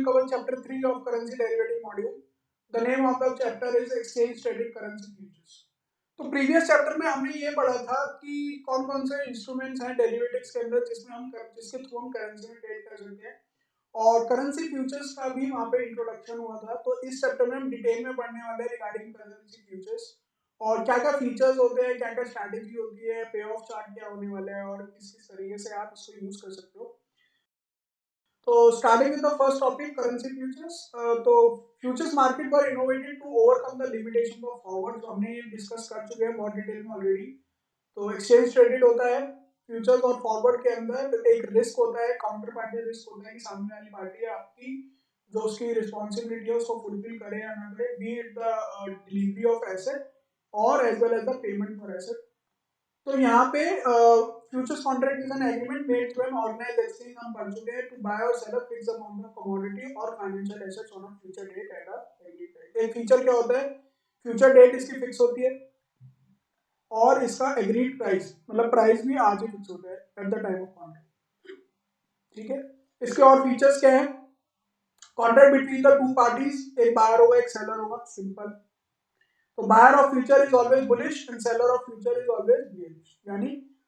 will cover chapter 3 of currency derivative module. The name of the chapter is exchange traded currency futures. तो previous chapter में हमने ये पढ़ा था कि कौन कौन से इंस्ट्रूमेंट्स हैं डेरिवेटिव्स के अंदर जिसके थ्रू हम करेंसी में ट्रेड कर सकते हैं, और करेंसी फ्यूचर्स का भी वहाँ पे इंट्रोडक्शन हुआ था। तो इस चैप्टर में हम डिटेल में पढ़ने वाले हैं रिगार्डिंग करेंसी फ्यूचर्स और क्या क्या फीचर्स होते हैं, क्या क्या स्ट्रैटेजी होती है, पे ऑफ चार्ट क्या होने वाला है और किस किस तरीके से आप इसको यूज कर सकते हो। तो starting with the first topic currency futures. तो फ्यूचर्स मार्केट पर innovated to overcome the limitation of forward, हमने ये डिस्कस कर चुके हैं बहुत डिटेल में ऑलरेडी। तो एक्सचेंज ट्रेडेड होता है फ्यूचर्स और फॉरवर्ड के अंदर एक रिस्क होता है, काउंटर पार्टी रिस्क होता है कि सामने वाली पार्टी है आपकी जो उसकी रिस्पॉन्सिबिलिटी है उसको फुलफिल करे या ना करे, be it the delivery of asset और as well as the payment for asset. तो यहाँ पे futures contract is an agreement made through an organised exchange, हम पढ़ चुके हैं, टू बाय और sell a fixed amount of commodity और financial assets on a future date at a agreed price. एक फीचर क्या होता है, फ्यूचर डेट इसकी फिक्स होती है और इसका एग्रीड प्राइस मतलब प्राइस भी आज ही फिक्स होता है at the time of contract. ठीक है, इसके और फीचर्स क्या है, contract between the two parties, एक बायर होगा एक सेलर होगा, सिंपल। तो buyer of future is always bullish and seller of future is always bearish, यानी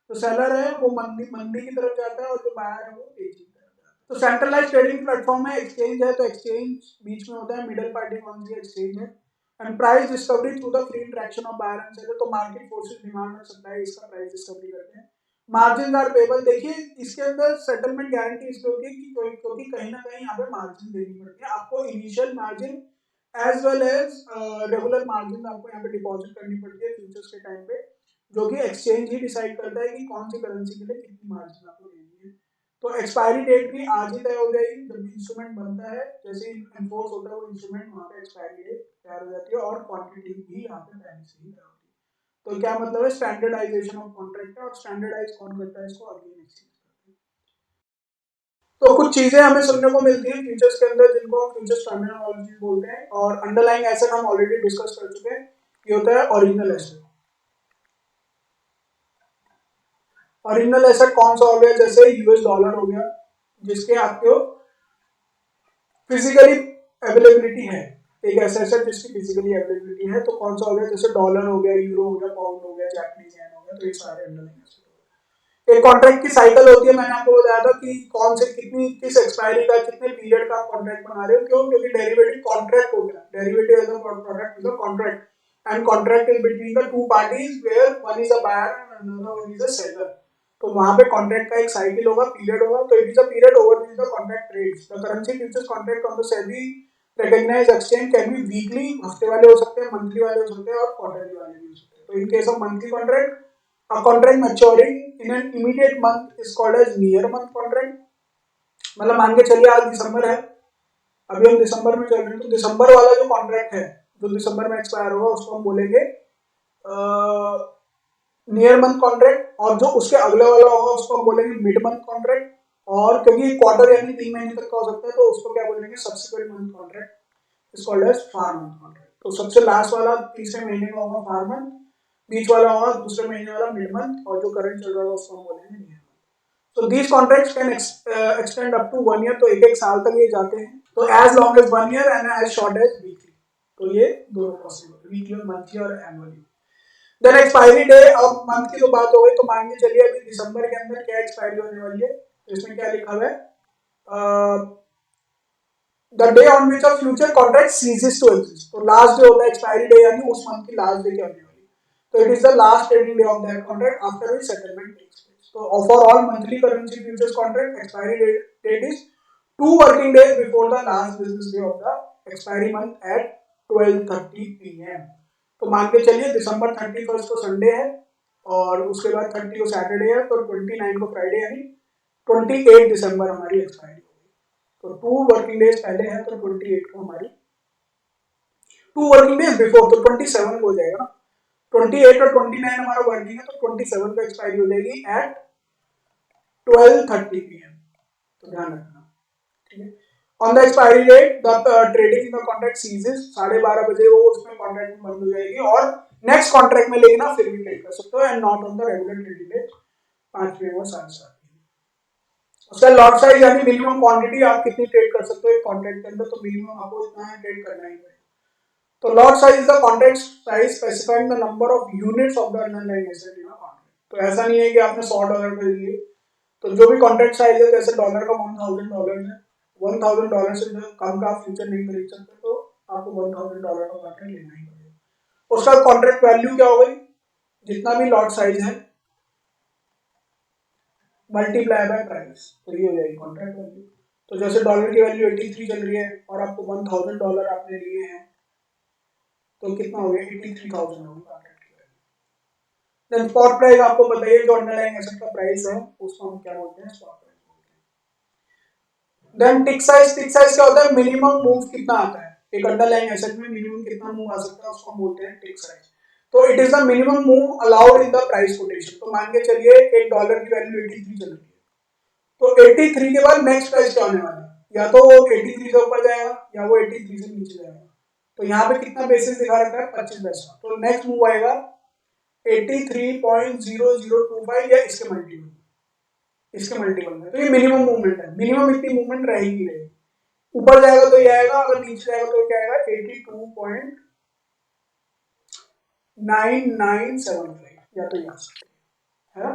जो सेलर है वो मंदी की तरफ जाता है और जो बायर है वो तेजी की तरफ जाता है। तो सेंट्रलाइज्ड ट्रेडिंग प्लेटफॉर्म है, एक्सचेंज है, तो एक्सचेंज बीच में होता है, मिडिल पार्टी कौन सी एक्सचेंज है, and price discovery through the free interaction of buyer and seller. तो मार्केट फोर्सेस डिमांड और सप्लाई इसका प्राइस डिस्कवरी करते हैं। मार्जिन आर पेबल, देखिए इसके अंदर सेटलमेंट गारंटी इसलिए होगी क्योंकि कहीं ना कहीं यहाँ पे मार्जिन देनी पड़ती है आपको, initial margin as well as regular margin आपको यहाँ पे डिपॉजिट करनी पड़ती है फ्यूचर्स के टाइम पे, जो कि एक्सचेंज ही डिसाइड करता है कि कौन सी करेंसी के लिए कितनी मार्जिन आपको देनी है। तो एक्सपायरी डेट भी आज ही तय हो जाएगी, जब इंस्ट्रूमेंट बनता है जैसे ही एनफोर्स होता है वो इंस्ट्रूमेंट, वहाँ पे एक्सपायरी डेट तैयार हो जाती है और क्वांटिटी भी यहाँ पे पहले से ही तय होती है। तो क्या मतलब है, स्टैंडर्डाइजेशन ऑफ कॉन्ट्रैक्ट है, और स्टैंडर्डाइज कौन करता है इसको, अगली नेक्स्ट। तो कुछ चीजें हमें सुनने को मिलती है फ्यूचर्स के अंदर जिनको हम फ्यूचर्स टर्मिनोलॉजी बोलते हैं, और अंडरलाइंग एसेट हम ऑलरेडी डिस्कस कर चुके हैं, ये होता है ओरिजिनल एसेट। ओरिजिनल एसेट कौन सा हो गया, जैसे यूएस डॉलर हो गया जिसके आपको फिजिकली अवेलेबिलिटी है, एक ऐसा एसेट जिसकी फिजिकली अवेलेबिलिटी है, तो कौन सा हो गया, जैसे डॉलर हो गया, यूरो हो गया, पाउंड हो गया, जापानीज येन हो गया, तो ये सारे अंडरलाइंग एसेट। एक कॉन्ट्रैक्ट की साइकिल होती है, मैंने आपको बताया था कि कौन से किस एक्सपायरी का कितने पीरियड का कॉन्ट्रैक्ट बना रहे हो, क्यों, क्योंकि डेरिवेटिव कॉन्ट्रैक्ट हो गया, derivative is a product is a contract and contract is between the two parties where one is a buyer and another one is a seller. तो वहां पे कॉन्ट्रैक्ट का एक साइकिल होगा, पीरियड होगा, तो it is a period over which the contract trades. The currency futures contract on the SEBI recognised exchange can be weekly, हफ्ते वाले हो सकते हैं, मंथली वाले हो सकते हैं और क्वार्टरली वाले भी हो सकते हैं। तो in case of monthly contract, a contract maturing in an immediate month is called as near month contract। मतलब मान के चलिए आज दिसंबर है, अभी हम दिसंबर में चल रहे हैं, तो दिसंबर वाला जो कॉन्ट्रैक्ट है जो दिसंबर में एक्सपायर होगा उसको हम बोलेंगे नियर मंथ कॉन्ट्रैक्ट, और जो उसके अगले वाला होगा उसको हम बोलेंगे मिड मंथ कॉन्ट्रैक्ट, और क्योंकि क्वार्टर यानी 3 महीने तक का हो सकता है तो उसको क्या बोलेंगे, subsequent month contract is called as far month contract. तो सबसे लास्ट वाला तीसरे महीने का होगा फार मंथ, बीच वाला होगा दूसरे महीने वाला मिड मंथ, और जो करंट चल रहा है उसको हम बोलेंगे नियर मंथ। तो these contracts can extend up to 1 year, तो एक साल तक ये जाते हैं, तो as long as 1 year and as short as weekly. तो ये दोनों पॉसिबल, वीकली और मंथली और एनुअली। देन एक्सपायरी डे, अब मंथ की तो बात हो गई, तो मान के चलिए अभी दिसंबर के अंदर क्या एक्सपायरी होने वाली है, तो इसमें क्या लिखा हुआ है, the day on which a future contract ceases to exist. तो लास्ट डे होता है एक्सपायरी डे, यानी उस मंथ की लास्ट डे क्या होने वाली है, तो it is the last trading day of that contract after which settlement takes place. तो for all monthly currency futures contract expiry date is 2 working days before the last business day of the expiry month at 12:30 PM। तो मान के चलिए दिसंबर 31 को Sunday है और उसके बाद 30 को सैटरडे है, तो 29 को फ्राइडे, यानी 28 दिसंबर हमारी एक्सपायरी होगी। तो 2 वर्किंग डेज पहले है तो 28 को हमारी, 2 वर्किंग डेज बिफोर तो 27 को हो जाएगा ना, 28 और 29 हमारा वर्किंग है, तो 27 को एक्सपायरी हो जाएगी एट 12:30 PM। तो ध्यान रखना, ठीक है। On the expiry date the trading in the contract ceases, 12:30 बजे वो उसमें कॉन्ट्रैक्ट बंद हो जाएगी, और नेक्स्ट कॉन्ट्रैक्ट में लेकिन आप फिर भी ट्रेड कर सकते हो, and not on the regular trading date 5 PM और 7:30 PM। उसका लॉट साइज यानी मिनिमम क्वांटिटी आप कितनी ट्रेड कर सकते हो एक कॉन्ट्रैक्ट के अंदर, तो मिनिमम आपको इतना है ट्रेड करना ही पड़ेगा। तो lot size is the contract size specifying the number of units of the underlying asset in a contract. तो ऐसा नहीं है कि आपने $100 खरीद लिए, तो जो भी कॉन्ट्रैक्ट साइज है, जैसे डॉलर का $1000 है, $1000 से कम का आप फ्यूचर नहीं खरीद सकते, तो आपको $1000 का कॉन्ट्रैक्ट लेना ही पड़ेगा। उसका कॉन्ट्रैक्ट वैल्यू क्या हो गई, जितना भी लॉट साइज है मल्टीप्लाई बाय प्राइस, तो ये हो जाएगी कॉन्ट्रैक्ट वैल्यू। तो जैसे डॉलर की वैल्यू 83 चल रही है और आपको $1000 आपने लिए हैं, तो कितना हो गया, 83,000 होगी कॉन्ट्रैक्ट की वैल्यू। देन स्पॉट प्राइस आपको बताइए, जो अंडरलाइंग एसेट का प्राइस है उसको हम क्या बोलते हैं, स्पॉट प्राइस बोलते हैं। देन टिक साइज क्या होता है, मिनिमम मूव कितना आता है एक अंडरलाइंग एसेट में, मिनिमम कितना मूव आ सकता है उसको हम बोलते हैं टिक साइज। तो it is the minimum move allowed in the price quotation. तो मान के चलिए $1 की वैल्यू 83 चल रही है, तो 83 के बाद नेक्स्ट प्राइस क्या होने वाला है, या तो वो 83 से ऊपर जाएगा या वो 83 से नीचे जाएगा। तो यहाँ पे कितना बेसिस दिखा रखा है, 25 पैसा। तो नेक्स्ट मूव आएगा 83.0025 या इसके मल्टीपल, इसके मल्टीपल में। तो ये मिनिमम मूवमेंट है, मिनिमम इतनी मूवमेंट रहेगी रहेगी। ऊपर जाएगा तो ये आएगा, अगर नीचे जाएगा तो क्या आएगा, 82.9975, या तो ये आ सकता है ना।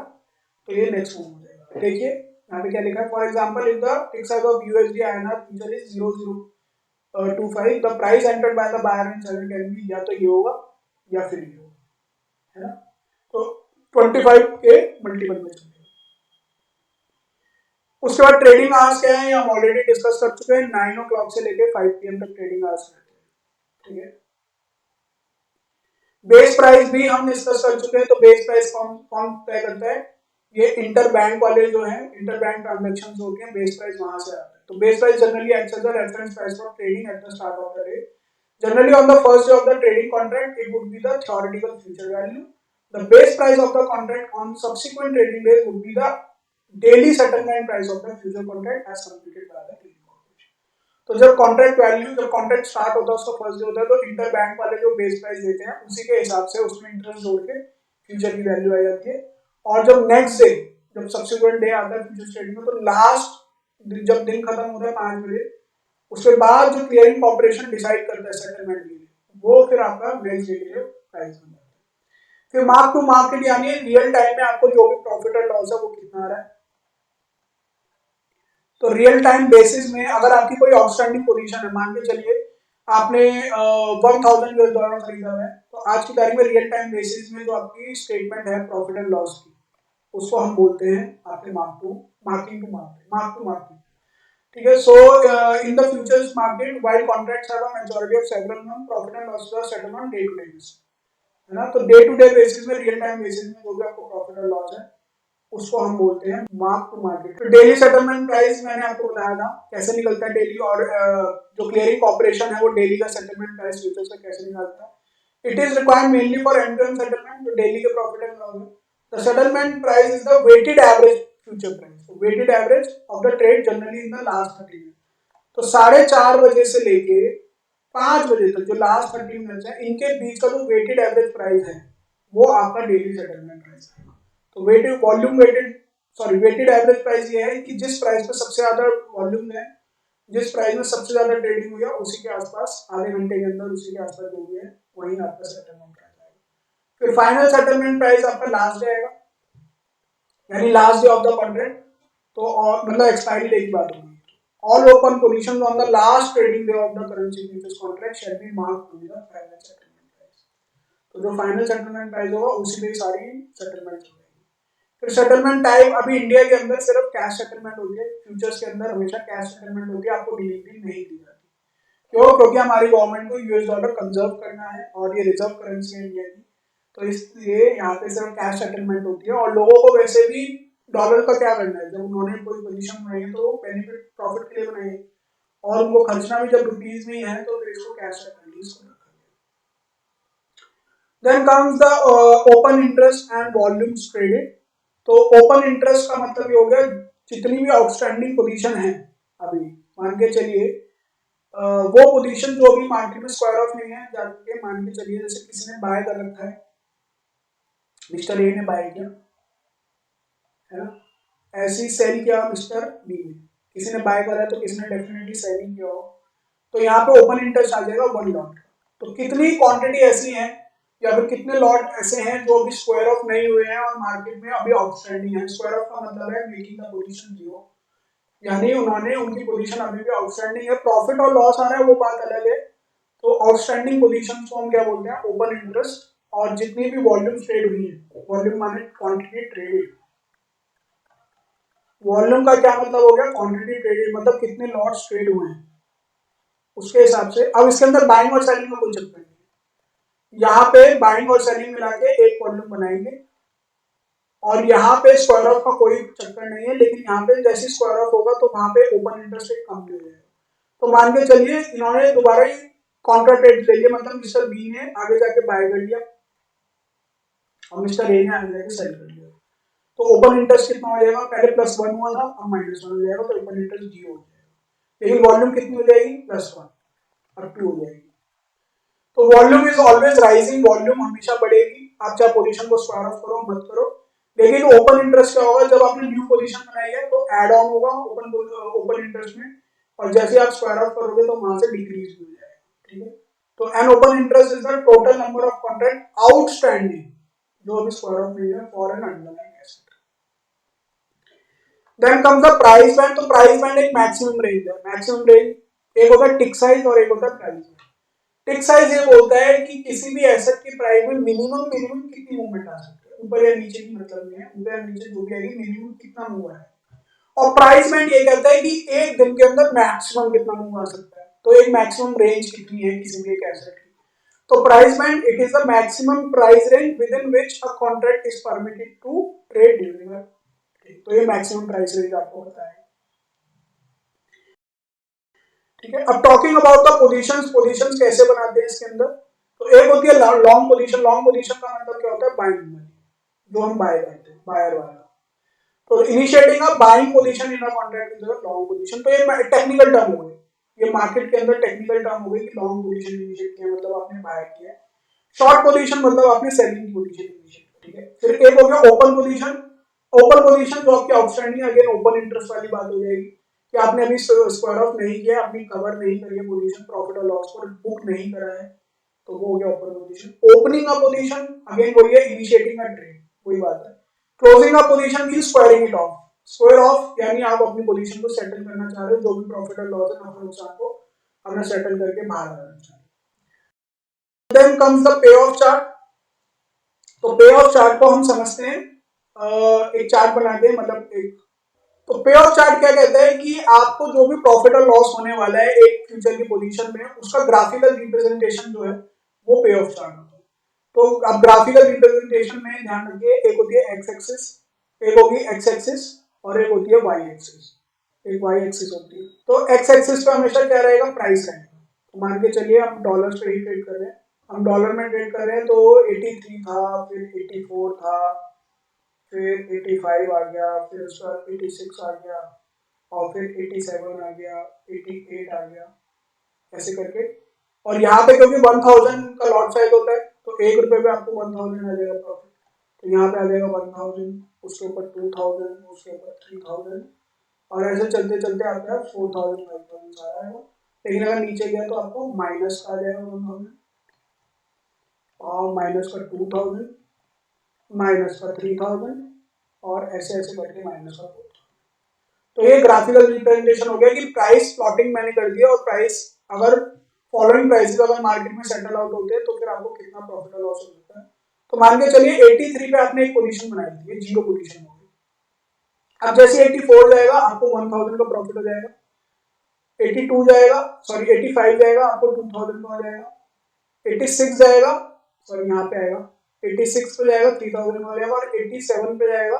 तो ये नेक्स्ट मूव हो जाएगा। देखिए यहाँ पे क्या लिखा है, for example if the tick size of USD INR future is 0025, the price entered by the buyer in sell can be, या तो ये होगा या फिर ये होगा, है ना। तो 25 के मल्टीपल में चलेगा। उसके बाद ट्रेडिंग आवर्स क्या है, हम ऑलरेडी डिस्कस कर चुके हैं, 9 o'clock से लेके 5 PM तक ट्रेडिंग आवर्स रहते हैं, ठीक है। बेस प्राइस भी हम डिस्कस कर चुके हैं, तो बेस प्राइस कौन कौन तय करता है, ये इंटर बैंक वाले जो है, इंटर बैंक ट्रांजेक्शन होते हैं, बेस प्राइस वहां से आता है। तो base price generally acts as the reference price for trading at the start of the day. Generally on the first day of the trading contract it would be the theoretical future value. The base price of the contract on subsequent trading days would be the daily settlement price of the future contract as computed by the trading corporation. तो जब contract value, जब contract start होता है उसका first day होता है, तो inter bank वाले जो बेस प्राइस देते हैं उसी के हिसाब से उसमें इंटरेस्ट जोड़ के फ्यूचर की वैल्यू आ जाती है। और जब नेक्स्ट डे, जब सब्सिक्वेंट डे आता है फ्यूचर ट्रेडिंग में, तो लास्ट जब दिन खत्म होता है 5 बजे, उसके बाद जो क्लियरिंग कॉर्पोरेशन डिसाइड करता है सेटलमेंट के लिए, वो फिर आपका नेक्स्ट डे के लिए प्राइस बन जाता है। फिर मार्क टू मार्केट यानी रियल टाइम में आपको जो भी प्रॉफिट और लॉस है वो कितना आ रहा है। तो रियल टाइम बेसिस में अगर आपकी कोई आउटस्टैंडिंग पोजीशन है, मान के चलिए आपने $1000 खरीदा है, तो आज की तारीख में रियल टाइम बेसिस में जो आपकी स्टेटमेंट है प्रॉफिट एंड लॉस की, उसको हम बोलते हैं आपके मार्क टू मार्केट, ठीक है। So in the futures market while contracts have a maturity of several month, profit and loss are settled on day to day basis, है ना। तो डे टू डे बेसिस में, रियल टाइम बेसिस में जो भी आपको प्रॉफिट और loss है उसको हम बोलते हैं मार्क टू मार्केट। तो डेली सेटलमेंट प्राइस मैंने आपको बताया था कैसे निकलता है डेली, और जो क्लियरिंग कॉर्पोरेशन है वो डेली का सेटलमेंट प्राइस फ्यूचर से कैसे निकालता है। It is required mainly for end to end settlement, जो डेली के प्रॉफिट एंड लॉस है। The settlement price is the weighted average future price, weighted average of the trade generally in the last 30 minute. तो 4:30 बजे से लेके 5 बजे तक जो लास्ट 30 मिनट्स है, इनके बीच का जो वेटेड एवरेज प्राइस है वो आपका डेली सेटलमेंट प्राइस है। तो weighted volume weighted sorry weighted average price ये है कि जिस प्राइस पे सबसे ज्यादा वॉल्यूम है, जिस प्राइस में सबसे ज्यादा ट्रेडिंग हुई है, उसी के आसपास आधे घंटे के अंदर उसी के आसपास जो भी है वही आपका सेटलमेंट प्राइस आएगा। फिर फाइनल सेटलमेंट प्राइस आपका लास्ट डे आएगा, यानी last day of the contract. तो और मतलब एक्सपायरी डे की बात होगी। All open position on the last trading day of the currency futures contract shall be marked to the final settlement price. तो जो फाइनल सेटलमेंट प्राइस होगा उसी में सारी सेटलमेंट होगी। फिर सेटलमेंट टाइप, अभी इंडिया के अंदर सिर्फ कैश सेटलमेंट होती है, फ्यूचर्स के अंदर हमेशा कैश सेटलमेंट होती है, आपको डिलीवरी नहीं दी जाती। क्यों? क्योंकि हमारी गवर्नमेंट को यूएस डॉलर कंजर्व करना है और ये रिजर्व करेंसी है इंडिया की, तो इसलिए यहाँ पे सिर्फ कैश सेटलमेंट होती है। और लोगों को वैसे भी डॉलर का क्या करना है, जब उन्होंने कोई पोजीशन बनाई है तो बेनिफिट प्रॉफिट के लिए बनाई है, और उनको खर्चना भी जब रुपीज में ही है, तो फिर इसको कैश सेटलमेंट इसको रखा गया। Then comes the open interest and volumes traded. तो ओपन इंटरेस्ट का मतलब ये हो गया जितनी भी आउटस्टैंडिंग पोजीशन है, अभी मान के चलिए वो पोजीशन जो भी मार्केट में स्क्वायर ऑफ नहीं है, जाके मान के चलिए जैसे किसी ने बाय कर रखा है, मिस्टर ए ने बाय किया, है ना, ऐसी सेल किया मिस्टर बी ने, किसी ने बाय करा तो किसी ने डेफिनेटली सेलिंग किया हो, तो यहाँ पे ओपन इंटरेस्ट आ जाएगा 1 लॉट। तो कितनी क्वांटिटी ऐसी है या फिर कितने लॉट ऐसे हैं जो अभी स्क्वायर ऑफ नहीं हुए हैं और मार्केट में अभी आउटस्टैंडिंग है। स्क्वायर ऑफ का मतलब है मेकिंग द पोजीशन जीरो, यानी उन्होंने उनकी पोजीशन अभी भी आउटस्टैंडिंग है। प्रॉफिट और लॉस आ रहा है वो बात अलग है। तो आउटस्टैंडिंग पोजीशन को हम क्या बोलते हैं, ओपन इंटरेस्ट। और जितनी भी वॉल्यूम ट्रेड हुई है, वॉल्यूम माने क्वांटिटी ट्रेडेड, वॉल्यूम का क्या मतलब हो गया, क्वांटिटी ट्रेडेड मतलब कितने लॉट्स ट्रेड हुए हैं उसके हिसाब से। अब इसके अंदर बाइंग और सेलिंग का कोई चक्कर नहीं है, यहाँ पे बाइंग और सेलिंग मिला के एक वॉल्यूम बनाएंगे और यहाँ पे स्क्वायर ऑफ का कोई चक्कर नहीं है। लेकिन यहाँ पे जैसे स्क्वायर ऑफ होगा तो वहां पे ओपन इंटरेस्ट रेट कम ले जाएगा। तो मान के चलिए इन्होंने दोबारा ही काउंटर ट्रेड ले लिया, मतलब मिस्टर बी ने आगे जाके बाय कर लिया और मिस्टर ए ने आगे जाके सेल कर लिया। तो ओपन इंटरेस्ट कितना हो जाएगा, पहले +1 हुआ था अब -1 हो जाएगा, तो ओपन इंटरेस्ट 0 हो जाएगा। लेकिन वॉल्यूम कितनी हो जाएगी, +1 और 2 हो जाएगी। तो volume is always rising, volume हमेशा बढ़ेगी, आप चाहे पोजीशन को स्क्वायर ऑफ करो मत करो। लेकिन ओपन इंटरेस्ट क्या होगा, जब आपने न्यू पोजीशन बनाई है तो ऐड ऑन होगा ओपन इंटरेस्ट में, और जैसे आप स्क्वायर ऑफ करोगे तो वहां से डिक्रीज हो जाएगा। ठीक है, तो an open interest is the total number of contract outstanding जो अभी स्क्वायर ऑफ नहीं है for an underlying asset. Then comes the price band. तो प्राइस बैंड एक मैक्सिमम रेंज है। मैक्सिमम रेंज एक होता है टिक साइज और एक होता है प्राइस बैंड। टिक साइज ये बोलता है कि किसी भी एसेट की प्राइस में मिनिमम मिनिमम कितनी मूवमेंट आ सकती है, ऊपर या नीचे की मतलब नहीं है, ऊपर या नीचे जो भी आएगी मिनिमम कितना मूव है। और प्राइस बैंड ये कहता है कि एक दिन के अंदर मैक्सिमम कितना मूव आ सकता है। तो एक मैक्सिमम रेंज कितनी है किसी भी एक एसेट की। तो price band it is the maximum price range within which a contract is permitted to trade during. तो ये मैक्सिमम प्राइस रेंज आपको बताया। ठीक है, अब talking about the positions, positions कैसे बनाते हैं इसके अंदर। तो एक होती है लॉन्ग पोजीशन। लॉन्ग पोजीशन का मतलब क्या होता है, बाइंग मनी, जो हम बाय करते हैं, बायर वाला। तो initiating a buying position in a contract is a long position. तो ये टेक्निकल टर्म हो गई, ये मार्केट के अंदर टेक्निकल टर्म हो गई कि लॉन्ग पोजीशन इनिशिएट किया मतलब आपने बाय किया। शॉर्ट पोजीशन मतलब आपने सेलिंग पोजीशन इनिशिएट। ठीक है, फिर एक हो गया ओपन पोजीशन। ओपन पोजीशन जो आपकी आउटस्टैंडिंग, अगेन ओपन इंटरेस्ट वाली बात हो जाएगी कि आपने अभी स्क्वायर ऑफ नहीं किया, अपनी कवर नहीं करी है पोजीशन, प्रॉफिट और लॉस को बुक नहीं करा है, तो वो हो गया open position. Opening a position again वही है, इनिशिएटिंग अ ट्रेड, वही बात है। Closing a position means squaring it of. Square of यानी आप अपनी पोजीशन को सेटल करना चाह रहे हो, जो भी प्रॉफिट और लॉस है, नफा नुकसान को अपना सेटल करके बाहर आना चाह रहे हो। Then comes the payoff chart. तो पे ऑफ चार्ट को हम समझते हैं, एक चार्ट बनाते हैं, मतलब एक, तो पे ऑफ चार्ट क्या कहता है कि आपको जो भी प्रॉफिट और लॉस होने वाला है एक फ्यूचर की पोजीशन में, उसका ग्राफिकल रिप्रेजेंटेशन जो है वो पे ऑफ चार्ट होता है। तो अब ग्राफिकल रिप्रेजेंटेशन में ध्यान रखिए, एक होती है एक्स एक्सिस, एक होगी एक्स एक्सिस और एक होती है वाई एक्सिस। एक वाई एक्सिस होती है। तो एक्स एक्सिस पे हमेशा क्या रहेगा, प्राइस रहेगा। तो मान के चलिए हम डॉलर्स पे ही ट्रेड कर रहे हैं, हम डॉलर में ट्रेड कर रहे हैं, तो 83 था, फिर 84 था, फिर 85 आ गया, फिर उसका 86 आ गया, और फिर 87 आ गया, 88 आ गया, ऐसे करके। और यहाँ पे क्योंकि 1000 का लॉट साइज होता है, तो ₹1 पे आपको 1000 आ जाएगा प्रॉफिट। तो यहाँ पे आ जाएगा 1000, उसके ऊपर 2000, उसके ऊपर 3000, और ऐसे चलते चलते आपका 4000 5000 सारा आएगा। लेकिन अगर नीचे गया तो आपको माइनस का आ जाएगा 1000, और माइनस का 2000, माइनस का 3000, और ऐसे ऐसे करके माइनस का 4000। तो ये ग्राफिकल रिप्रेजेंटेशन हो गया कि प्राइस प्लॉटिंग मैंने कर दिया, और प्राइस अगर फॉलोइंग प्राइसेस अगर मार्केट में सेटल आउट होते हैं तो फिर आपको कितना प्रॉफिट और लॉस हो सकता है। तो मान के चलिए 83 पे आपने एक पोजीशन बनाई थी, ये जीरो पोजीशन हो गई। अब जैसे 84 जाएगा आपको 1000 का प्रॉफिट हो जाएगा, 82 जाएगा, सॉरी 85 जाएगा आपको 2000 का हो जाएगा, 86 जाएगा, सॉरी यहाँ पे आएगा 86 पे जाएगा 3000 का हो जाएगा, और 87 पे जाएगा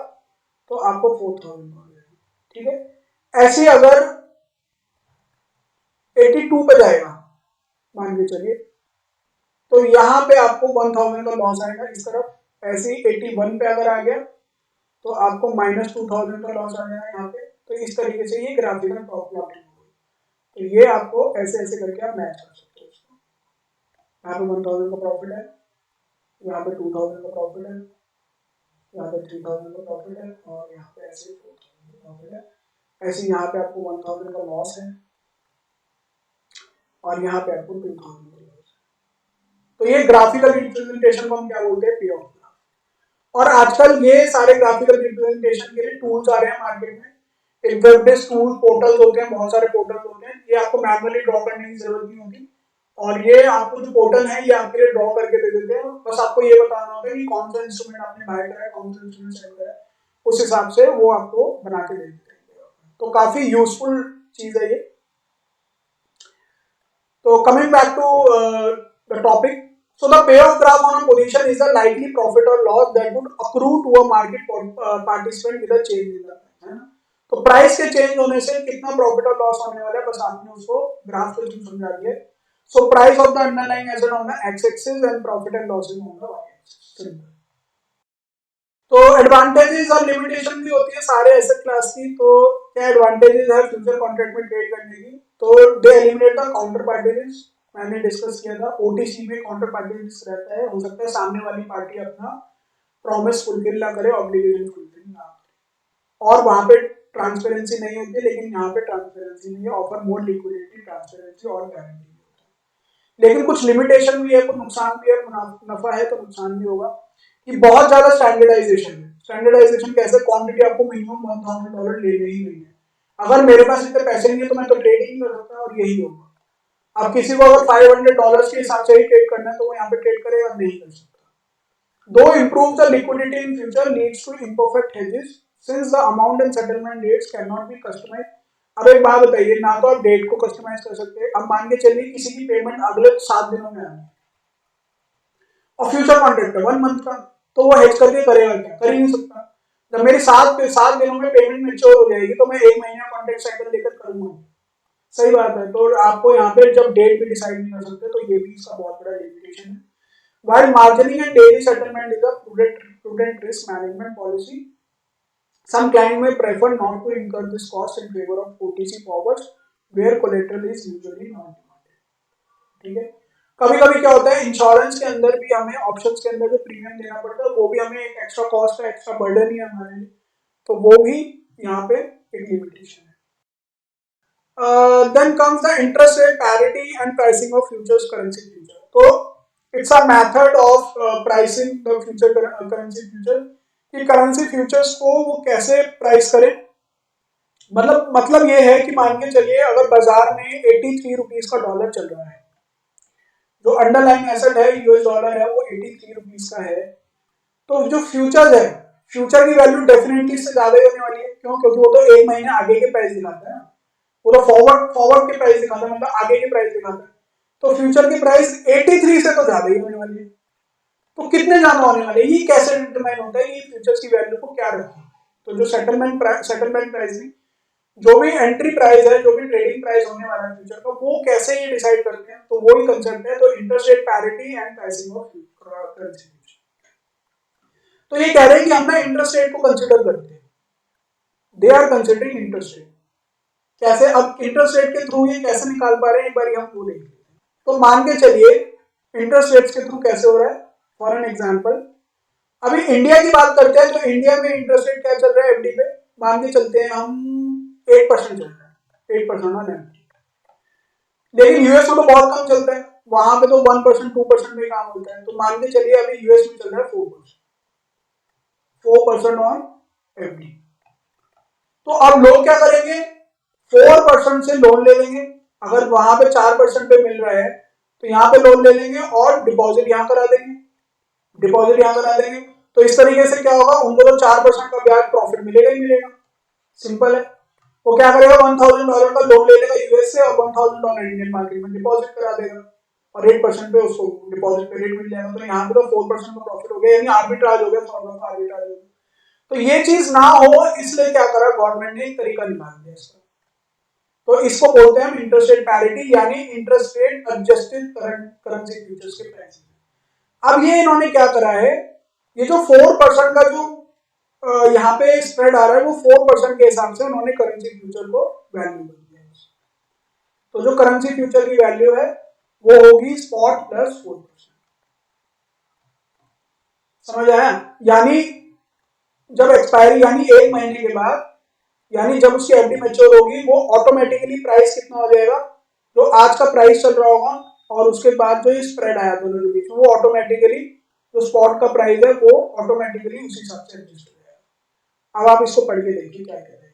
तो आपको 4000 का हो जाएगा। ठीक है, ऐसे अगर 82 पे जाएगा मान के चलिए, तो यहाँ पे आपको 1000 का लॉस आएगा इस तरफ। ऐसे ही 81 पे अगर आ गया तो आपको -2000 का लॉस आ जाएगा यहाँ पे। तो इस तरीके से ये ग्राफिकल प्लॉटिंग होगी। तो ये आपको ऐसे ऐसे करके आप मैच कर सकते हो इसको। यहाँ पे 1000 का प्रॉफिट है, यहाँ पे 2000 का प्रॉफिट है, यहाँ पे 3000 का प्रॉफिट है, और यहाँ पे ऐसे 4000 प्रॉफिट है। ऐसे यहाँ पे आपको 1000 का लॉस है और यहाँ पे आपको 2000 का लॉस है। तो ये ग्राफिकल रिप्रेजेंटेशन को हम क्या बोलते हैं, पे ऑफ ग्राफ। और आजकल ये सारे ग्राफिकल रिप्रेजेंटेशन के लिए टूल्स आ रहे हैं मार्केट में, एक वेब बेस्ड टूल पोर्टल्स होते हैं, बहुत सारे पोर्टल्स होते हैं, ये आपको मैनुअली ड्रॉ करने की जरूरत नहीं होती और ये आपको जो पोर्टल है ये आपके लिए ड्रॉ करके दे देते हैं। बस आपको ये बताना होता है कि कौन सा इंस्ट्रूमेंट आपने बाय करा है, कौन सा इंस्ट्रूमेंट सेल करा है, उस हिसाब से वो आपको बना के दे देते हैं। तो काफी यूजफुल चीज है ये। तो coming back to the topic, so the payoff graph on a position is a likely profit or loss that would accrue to a market participant with a change in the price, है ना। तो price के change होने से कितना profit और loss होने वाला है, बस आपने उसको ग्राफ से समझा दिया। So price of the underlying asset on the X axis and profit and losses on the Y axis. तो एडवांटेजेस और लिमिटेशन भी होती है सारे एसेट क्लास की। तो क्या एडवांटेजेस है फ्यूचर कॉन्ट्रैक्ट में ट्रेड करने की, तो they eliminate the counter party risk, मैंने डिस्कस किया था। ओटीसी में काउंटर पार्टी रिस्क रहता है, हो सकता है सामने वाली पार्टी अपना प्रॉमिस फुलफिल ना करे, ऑब्लिगेशन फुलफिल ना करे, और वहां पे ट्रांसपेरेंसी नहीं होती, लेकिन यहाँ पे ट्रांसपेरेंसी नहीं है, ऑफर मोर लिक्विडिटी, ट्रांसपेरेंसी और गारंटी होता है। लेकिन कुछ लिमिटेशन भी है, कुछ नुकसान भी है, नफा है तो नुकसान भी होगा कि बहुत ज्यादा स्टैंडर्डाइजेशन है। स्टैंडर्डाइजेशन कैसे, क्वांटिटी आपको मिनिमम $1000 लेने ही नहीं है। अगर मेरे पास इतने पैसे नहीं है तो मैं तो ट्रेड ही नहीं कर सकता, और यही होगा। अब किसी को अगर $500 के हिसाब से ही ट्रेड करना है तो वो यहाँ पे ट्रेड करेगा, नहीं कर सकता। दो improve the liquidity in future leads to imperfect hedges since the amount and settlement dates cannot be customized। अब एक बात बताइए, ना तो आप डेट को कस्टमाइज कर सकते हैं। अब मान के चलिए किसी की पेमेंट अगले 7 दिनों में आनी है और फ्यूचर कॉन्ट्रैक्ट है 1 मंथ का, तो वो हेज करके करेगा क्या, कर ही नहीं सकता। जब मेरी 7 दिनों में पेमेंट मेच्योर हो जाएगी तो मैं 1 महीना कॉन्ट्रैक्ट साइकिल लेकर करूंगा, सही बात है। तो आपको यहाँ पे जब डेट भी डिसाइड नहीं कर सकते, तो ये भी इसका बहुत बड़ा लिमिटेशन है। While margining and daily settlement is a prudent risk management policy, some client may prefer not to incur this cost in favor of OTC forwards where collateral is usually not demanded। ठीक है। कभी कभी क्या होता है, insurance के अंदर भी हमें ऑप्शंस के अंदर जो प्रीमियम देना पड़ता है, वो भी हमें एक एक्स्ट्रा कॉस्ट है, एक्स्ट्रा बर्डन ही है हमारे लिए, तो वो भी यहाँ पे एक लिमिटेशन है। Then comes the interest rate parity and pricing of futures currency future। तो it's a method of pricing the future currency future, कि करेंसी फ्यूचर्स को वो कैसे प्राइस करें। मतलब ये है कि मान के चलिए अगर बाजार में 83 रुपीज का डॉलर चल रहा है, जो अंडरलाइन एसेट है यूएस डॉलर है वो 83 रुपीज का है, तो जो फ्यूचर है, फ्यूचर की वैल्यू डेफिनेटली इससे ज्यादा ही होने वाली है। क्यों? क्योंकि वो तो 1 महीने आगे के प्राइस दिखाता है, वो तो फॉरवर्ड के प्राइस दिखाता है, मतलब आगे के प्राइस दिखाता है। तो फ्यूचर की प्राइस 83 से तो ज्यादा ही होने वाली है, तो कितने ज्यादा होने वाले, ये कैसे डिटरमाइन होता है कि फ्यूचर्स की वैल्यू को क्या रखें। तो जो सेटलमेंट प्राइसिंग, जो भी एंट्री प्राइस है, जो भी ट्रेडिंग प्राइस होने वाला है फ्यूचर का, वो कैसे ये डिसाइड करते हैं, तो वो ही कंसेप्ट है। तो interest rate parity and pricing of currency. तो ये कह रहे हैं कि हम ना इंटरेस्ट रेट को कंसिडर करते हैं, they are considering interest rate. कैसे, अब इंटरेस्ट रेट के थ्रू ये कैसे निकाल पा रहे हैं, एक बार हम वो देखें। तो मान के चलिए इंटरेस्ट रेट्स के थ्रू कैसे हो रहा है। फॉर एन एग्जांपल, अभी इंडिया की बात करते हैं, तो इंडिया में इंटरेस्ट रेट क्या चल रहा है एफडी पे, मान के चलते हैं हम 8% चल रहा है, 8% ऑन एफडी। लेकिन यूएस में तो बहुत कम चलता है, वहां पे तो 1% 2% में काम होता है। तो मान के चलिए अभी यूएस में चल रहा है 4% ऑन एफडी। तो अब लोग क्या करेंगे, 4% से लोन ले लेंगे। अगर वहां पे 4% पे मिल रहा है तो यहाँ पे लोन ले लेंगे और डिपॉजिट यहाँ करा देंगे। तो इस तरीके से क्या होगा, उनको तो 4% का ब्याज प्रॉफिट मिलेगा ही मिलेगा। सिंपल है। वो क्या करेगा, $1000 का लोन ले लेगा यूएस से और $1000 इंडियन मार्केट में डिपॉजिट करा देगा और 8% पे उसको डिपॉजिट पे रेट मिल जाएगा। तो यहाँ पे तो 4% का प्रॉफिट हो गया, यानी आर्बिट्राज हो गया, आर्बिट्राज हो गया। तो ये चीज ना हो इसलिए क्या करा गवर्नमेंट ने, एक तरीका निकाल दिया इसका। तो इसको बोलते हैं हम इंटरेस्ट रेट पैरिटी, यानी interest rate adjusted currency futures के प्राइस। अब ये इन्होंने क्या करा है, ये जो 4% का जो यहाँ पे स्प्रेड आ रहा है, वो 4% के हिसाब से उन्होंने करेंसी फ्यूचर को वैल्यू कर दिया। तो जो करेंसी फ्यूचर की वैल्यू है वो होगी स्पॉट प्लस 4%। समझ आया? यानी जब एक्सपायरी, यानी 1 महीने के बाद यानी जब उसकी एफडी मैच्योर होगी वो ऑटोमेटिकली प्राइस कितना हो जाएगा, जो आज का प्राइस चल रहा होगा और उसके बाद जो स्प्रेड आया दोनों के बीच, वो ऑटोमेटिकली जो स्पॉट का प्राइस है वो ऑटोमेटिकली उसी हिसाब से एडजस्ट हो जाएगा। अब आप इसको पढ़ के देखिए क्या कह रहे हैं।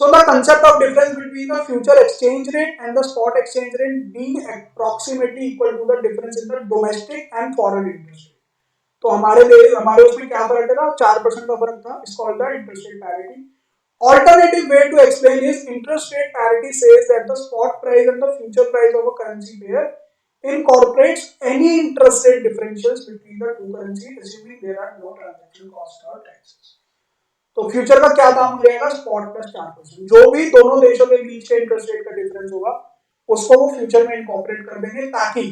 So the concept of difference between the future exchange rate and the spot exchange rate being approximately equal to the difference in the domestic and foreign interest rate. तो हमारे उसमें क्या फर्क था, 4% का फर्क था, it's called the interest rate parity. Alternative way to explain is interest rate parity says that the spot price and the future price of a currency pair incorporates any interest rate differentials between the two currencies, assuming there are no transaction costs or taxes. तो future का क्या दाम हो जाएगा, spot plus 4%. जो भी दोनों देशों के बीच के इंटरेस्ट रेट का डिफरेंस होगा उसको वो फ्यूचर में इनकॉर्पोरेट कर देंगे, ताकि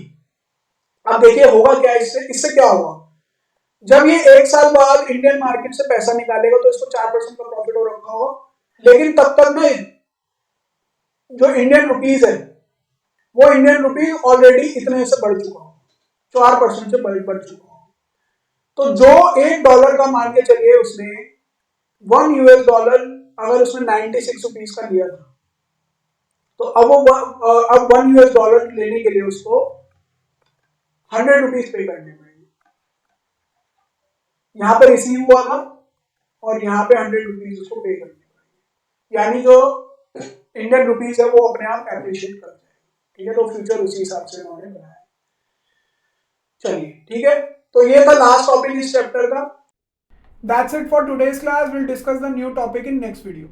अब देखिए होगा क्या, इससे क्या होगा, जब ये 1 साल बाद इंडियन मार्केट से पैसा निकालेगा तो इसको 4% का प्रॉफिट हो रखा होगा, लेकिन तब तक में जो इंडियन रुपीज है वो इंडियन रुपीज ऑलरेडी इतने से बढ़ चुका हो, 4% से बढ़ चुका हो. तो जो $1 का मान के चलिए उसने $1 अगर उसने 96 रुपीज का लिया था, तो अब $1 लेने के लिए उसको 100 रुपीज पे करने पड़ेंगे. यहाँ पे रिसीव हुआ था और यहाँ पे 100 रुपीज उसको पे करने पड़ेंगे, यानी जो इंडियन रुपीज है वो अपने आप एप्रिशिएट कर जाएगा. ठीक है, तो फ्यूचर उसी हिसाब से उन्होंने बनाया. चलिए ठीक है, तो ये था लास्ट टॉपिक इस चैप्टर का. That's it for today's class. We'll discuss the new topic in next video.